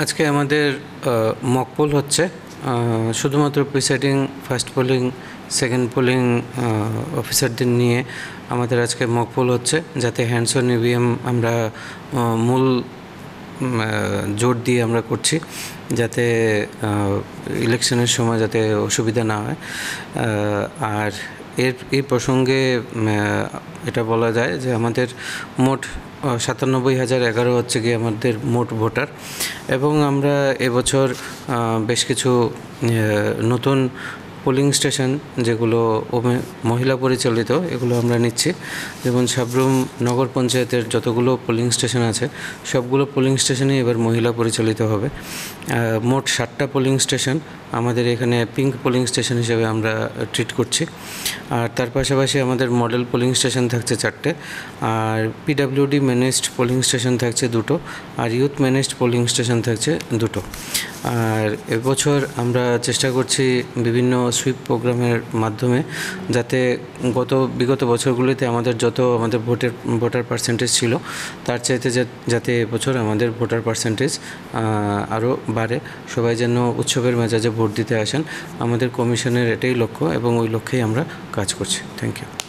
আজকে আমাদের mock poll হচ্ছে শুধুমাত্র presiding first polling second polling অফিসারদের নিয়ে আমাদের আজকে মক পোল হচ্ছে, যাতে হ্যান্ডস অন ইভিএম আমরা মূল জোর দিয়ে আমরা করছি, যাতে ইলেকশনের সময় যাতে অসুবিধা না হয়। আর এই প্রসঙ্গে এটা বলা যায় যে আমাদের মোট 97,011 হচ্ছে গিয়ে আমাদের মোট ভোটার, এবং আমরা এবছর বেশ কিছু নতুন পোলিং স্টেশন যেগুলো মহিলা পরিচালিত এগুলো আমরা নিচ্ছি। যেমন সাবরুম নগর পঞ্চায়েতের যতগুলো পোলিং স্টেশন আছে সবগুলো পোলিং স্টেশনই এবার মহিলা পরিচালিত হবে। মোট 7টা পোলিং স্টেশন আমাদের এখানে পিঙ্ক পোলিং স্টেশন হিসেবে আমরা ট্রিট করছি। আর তার পাশাপাশি আমাদের মডেল পোলিং স্টেশন থাকছে 4টে, আর পিডাব্লিউডি ম্যানেজড পোলিং স্টেশন থাকছে 2টো, আর ইউথ ম্যানেজড পোলিং স্টেশন থাকছে 2টো। আর এবছর আমরা চেষ্টা করছি বিভিন্ন সুইপ প্রোগ্রামের মাধ্যমে যাতে বিগত বছরগুলিতে আমাদের ভোটার পার্সেন্টেজ ছিল তার চাইতে যাতে এবছর আমাদের ভোটার পার্সেন্টেজ আরও বাড়ে, সবাই যেন উৎসবের মেজাজে ভোট দিতে আসেন। আমাদের কমিশনের এটাই লক্ষ্য এবং ওই লক্ষ্যেই আমরা কাজ করছি। Thank you.